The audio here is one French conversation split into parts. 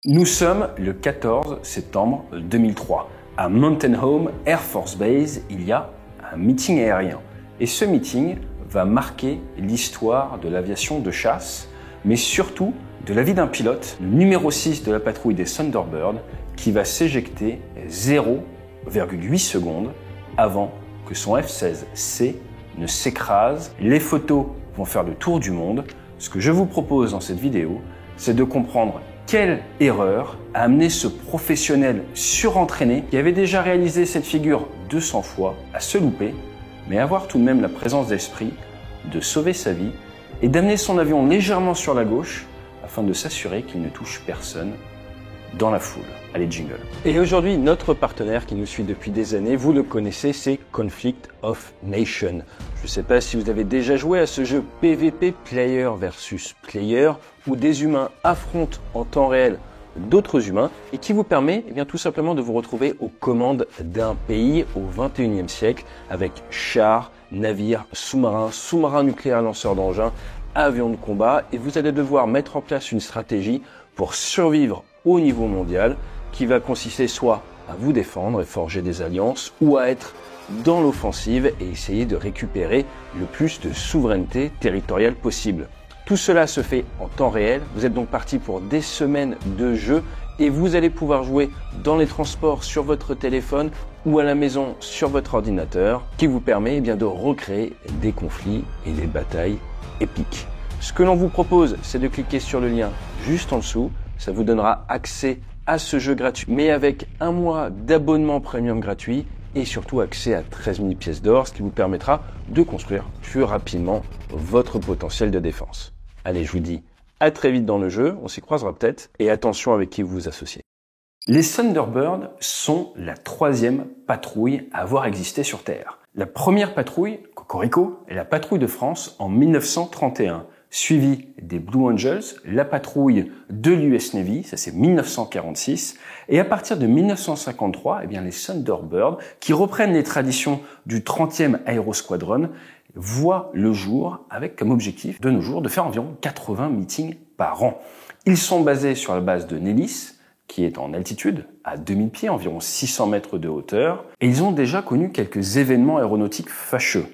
Nous sommes le 14 septembre 2003. À Mountain Home Air Force Base, il y a un meeting aérien. Et ce meeting va marquer l'histoire de l'aviation de chasse, mais surtout de la vie d'un pilote, le numéro 6 de la patrouille des Thunderbirds, qui va s'éjecter 0,8 secondes avant que son F-16C ne s'écrase. Les photos vont faire le tour du monde. Ce que je vous propose dans cette vidéo, c'est de comprendre quelle erreur a amené ce professionnel surentraîné qui avait déjà réalisé cette figure 200 fois à se louper, mais avoir tout de même la présence d'esprit de sauver sa vie et d'amener son avion légèrement sur la gauche afin de s'assurer qu'il ne touche personne dans la foule. Allez, jingle. Et aujourd'hui, notre partenaire qui nous suit depuis des années, vous le connaissez, c'est Conflict of Nations. Je ne sais pas si vous avez déjà joué à ce jeu PVP, Player versus Player, où des humains affrontent en temps réel d'autres humains et qui vous permet tout simplement de vous retrouver aux commandes d'un pays au 21e siècle avec chars, navires, sous-marins nucléaires lanceurs d'engins, avions de combat, et vous allez devoir mettre en place une stratégie pour survivre au niveau mondial qui va consister soit à vous défendre et forger des alliances ou à être dans l'offensive et essayer de récupérer le plus de souveraineté territoriale possible. Tout cela se fait en temps réel. Vous êtes donc parti pour des semaines de jeu et vous allez pouvoir jouer dans les transports sur votre téléphone ou à la maison sur votre ordinateur, qui vous permet de recréer des conflits et des batailles épiques. Ce que l'on vous propose, c'est de cliquer sur le lien juste en dessous. Ça vous donnera accès à ce jeu gratuit, mais avec un mois d'abonnement premium gratuit et surtout accès à 13 000 pièces d'or, ce qui vous permettra de construire plus rapidement votre potentiel de défense. Allez, je vous dis à très vite dans le jeu, on s'y croisera peut-être, et attention avec qui vous vous associez. Les Thunderbirds sont la 3e patrouille à avoir existé sur Terre. La première patrouille, Cocorico, est la patrouille de France en 1931. Suivi des Blue Angels, la patrouille de l'US Navy, ça c'est 1946, et à partir de 1953, les Thunderbirds, qui reprennent les traditions du 30e Aérosquadron, voient le jour avec comme objectif de nos jours de faire environ 80 meetings par an. Ils sont basés sur la base de Nellis, qui est en altitude, à 2000 pieds, environ 600 mètres de hauteur, et ils ont déjà connu quelques événements aéronautiques fâcheux,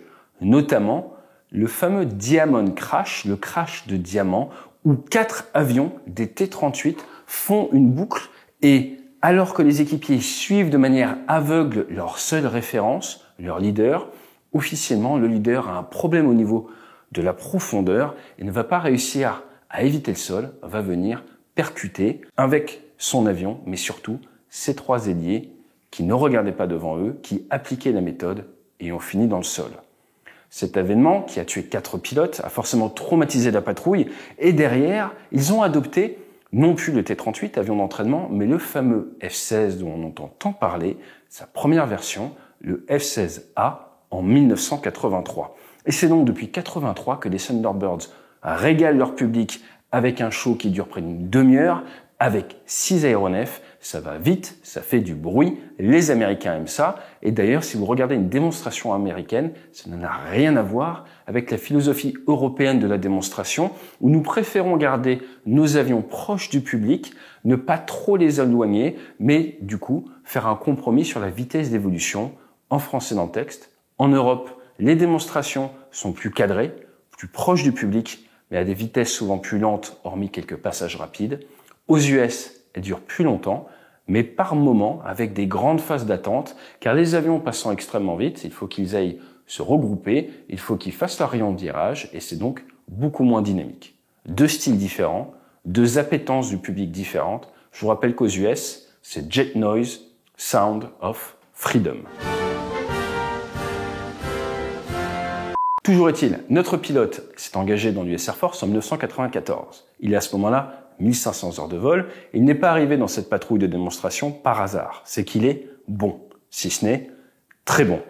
notamment le fameux Diamond Crash, le crash de diamant, où 4 avions des T-38 font une boucle et alors que les équipiers suivent de manière aveugle leur seule référence, leur leader, officiellement le leader a un problème au niveau de la profondeur et ne va pas réussir à éviter le sol, va venir percuter avec son avion, mais surtout ses 3 ailiers qui ne regardaient pas devant eux, qui appliquaient la méthode et ont fini dans le sol. Cet événement, qui a tué 4 pilotes, a forcément traumatisé la patrouille et derrière, ils ont adopté non plus le T-38, avion d'entraînement, mais le fameux F-16 dont on entend tant parler, sa première version, le F-16A en 1983. Et c'est donc depuis 1983 que les Thunderbirds régalent leur public avec un show qui dure près d'une demi-heure, avec 6 aéronefs, ça va vite, ça fait du bruit, les Américains aiment ça, et d'ailleurs si vous regardez une démonstration américaine, ça n'a rien à voir avec la philosophie européenne de la démonstration, où nous préférons garder nos avions proches du public, ne pas trop les éloigner, mais du coup faire un compromis sur la vitesse d'évolution, en français dans le texte. En Europe, les démonstrations sont plus cadrées, plus proches du public, mais à des vitesses souvent plus lentes, hormis quelques passages rapides. Aux US, elles durent plus longtemps, mais par moments avec des grandes phases d'attente, car les avions passant extrêmement vite, il faut qu'ils aillent se regrouper, il faut qu'ils fassent leur rayon de virage, et c'est donc beaucoup moins dynamique. 2 styles différents, 2 appétences du public différentes. Je vous rappelle qu'aux US, c'est Jet Noise, Sound of Freedom. Toujours est-il, notre pilote s'est engagé dans l'US Air Force en 1994. Il est à ce moment-là 1500 heures de vol, et il n'est pas arrivé dans cette patrouille de démonstration par hasard. C'est qu'il est bon, si ce n'est très bon.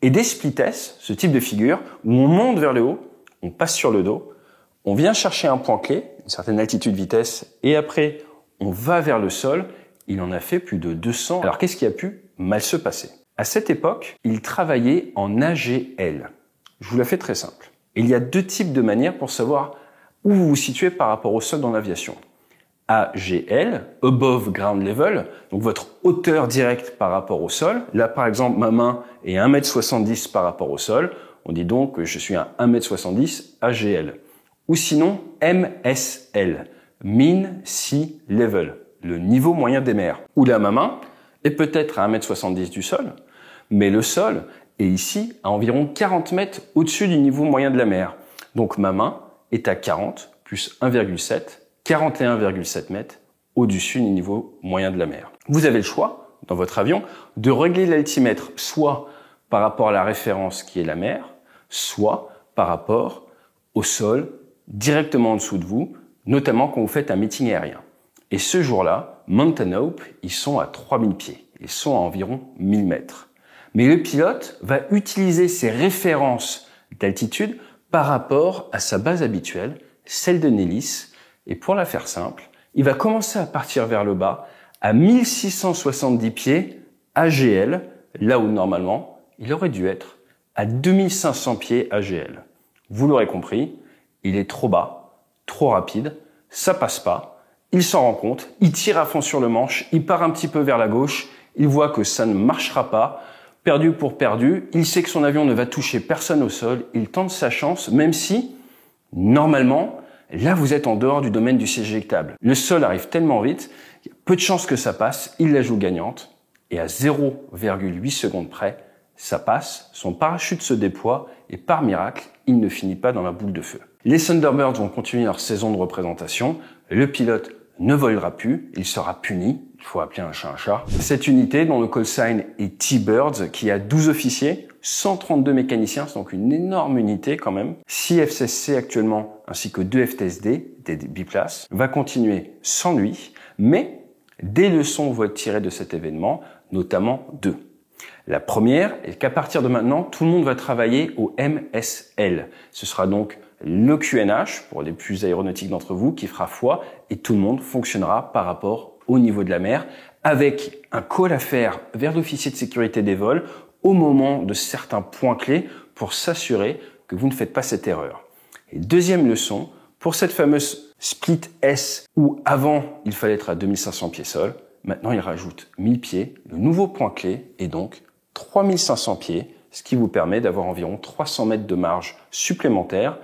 Et des splittess, ce type de figure, où on monte vers le haut, on passe sur le dos, on vient chercher un point clé, une certaine altitude vitesse, et après on va vers le sol, il en a fait plus de 200. Alors qu'est-ce qui a pu mal se passer? À cette époque, il travaillait en AGL. Je vous la fais très simple. Il y a 2 types de manières pour savoir où vous vous situez par rapport au sol dans l'aviation. AGL, Above Ground Level, donc votre hauteur directe par rapport au sol. Là, par exemple, ma main est 1,70 m par rapport au sol. On dit donc que je suis à 1,70 m AGL. Ou sinon, MSL, Mean Sea Level, le niveau moyen des mers. Où là, ma main est peut-être à 1,70 m du sol, mais le sol est ici à environ 40 mètres au-dessus du niveau moyen de la mer. Donc ma main est à 40 plus 1,7, 41,7 mètres au-dessus du niveau moyen de la mer. Vous avez le choix, dans votre avion, de régler l'altimètre soit par rapport à la référence qui est la mer, soit par rapport au sol directement en dessous de vous, notamment quand vous faites un meeting aérien. Et ce jour-là, Mountain Hope, ils sont à 3000 pieds. Ils sont à environ 1000 mètres. Mais le pilote va utiliser ses références d'altitude par rapport à sa base habituelle, celle de Nellis. Et pour la faire simple, il va commencer à partir vers le bas à 1670 pieds AGL, là où normalement il aurait dû être à 2500 pieds AGL. Vous l'aurez compris, il est trop bas, trop rapide, ça passe pas. Il s'en rend compte, il tire à fond sur le manche, il part un petit peu vers la gauche, il voit que ça ne marchera pas. Perdu pour perdu, il sait que son avion ne va toucher personne au sol, il tente sa chance, même si, normalement, là vous êtes en dehors du domaine du siège éjectable. Le sol arrive tellement vite, il y a peu de chances que ça passe, il la joue gagnante, et à 0,8 secondes près, ça passe, son parachute se déploie, et par miracle, il ne finit pas dans la boule de feu. Les Thunderbirds vont continuer leur saison de représentation, le pilote ne volera plus, il sera puni. Il faut appeler un chat un chat. Cette unité, dont le call sign est T-Birds, qui a 12 officiers, 132 mécaniciens, c'est donc une énorme unité quand même, 6 FCSC actuellement, ainsi que 2 FTSD, des biplaces, va continuer sans lui, mais des leçons vont être tirées de cet événement, notamment deux. La première est qu'à partir de maintenant, tout le monde va travailler au MSL. Ce sera donc le QNH, pour les plus aéronautiques d'entre vous, qui fera foi, et tout le monde fonctionnera par rapport au niveau de la mer, avec un call à faire vers l'officier de sécurité des vols au moment de certains points clés pour s'assurer que vous ne faites pas cette erreur. Et deuxième leçon, pour cette fameuse split S où avant il fallait être à 2500 pieds sol, maintenant il rajoute 1000 pieds, le nouveau point clé est donc 3500 pieds, ce qui vous permet d'avoir environ 300 mètres de marge supplémentaire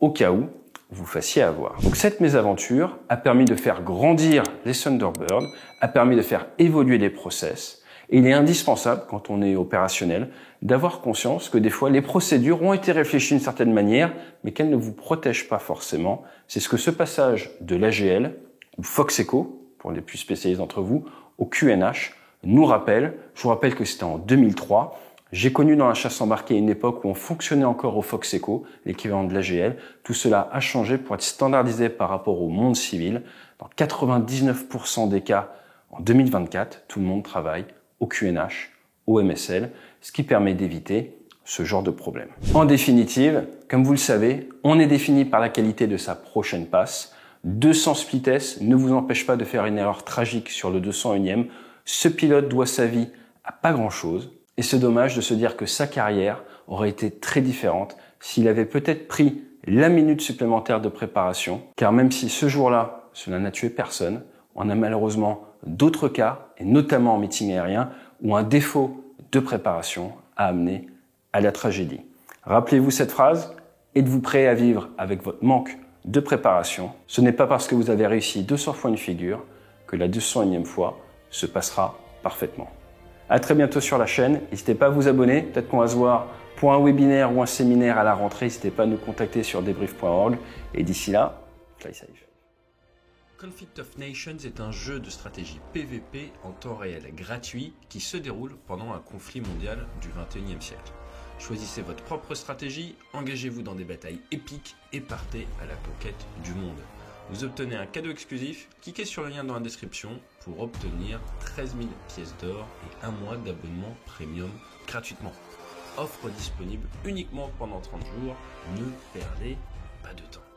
au cas où vous fassiez avoir. Donc cette mésaventure a permis de faire grandir les Thunderbirds, a permis de faire évoluer les process, et il est indispensable, quand on est opérationnel, d'avoir conscience que des fois les procédures ont été réfléchies d'une certaine manière, mais qu'elles ne vous protègent pas forcément. C'est ce que ce passage de l'AGL, ou Foxeco, pour les plus spécialisés d'entre vous, au QNH, nous rappelle. Je vous rappelle que c'était en 2003, j'ai connu dans la chasse embarquée une époque où on fonctionnait encore au Foxeco, l'équivalent de l'AGL. Tout cela a changé pour être standardisé par rapport au monde civil. Dans 99% des cas, en 2024, tout le monde travaille au QNH, au MSL, ce qui permet d'éviter ce genre de problème. En définitive, comme vous le savez, on est défini par la qualité de sa prochaine passe. 200 split S ne vous empêche pas de faire une erreur tragique sur le 201e. Ce pilote doit sa vie à pas grand-chose. Et c'est dommage de se dire que sa carrière aurait été très différente s'il avait peut-être pris la minute supplémentaire de préparation. Car même si ce jour-là, cela n'a tué personne, on a malheureusement d'autres cas, et notamment en meeting aérien, où un défaut de préparation a amené à la tragédie. Rappelez-vous cette phrase, êtes-vous prêt à vivre avec votre manque de préparation? Ce n'est pas parce que vous avez réussi 200 fois une figure que la 201e fois se passera parfaitement. À très bientôt sur la chaîne. N'hésitez pas à vous abonner. Peut-être qu'on va se voir pour un webinaire ou un séminaire à la rentrée. N'hésitez pas à nous contacter sur debrief.org. Et d'ici là, fly safe. Conflict of Nations est un jeu de stratégie PVP en temps réel gratuit qui se déroule pendant un conflit mondial du XXIe siècle. Choisissez votre propre stratégie, engagez-vous dans des batailles épiques et partez à la conquête du monde. Vous obtenez un cadeau exclusif, cliquez sur le lien dans la description pour obtenir 13 000 pièces d'or et un mois d'abonnement premium gratuitement. Offre disponible uniquement pendant 30 jours, ne perdez pas de temps.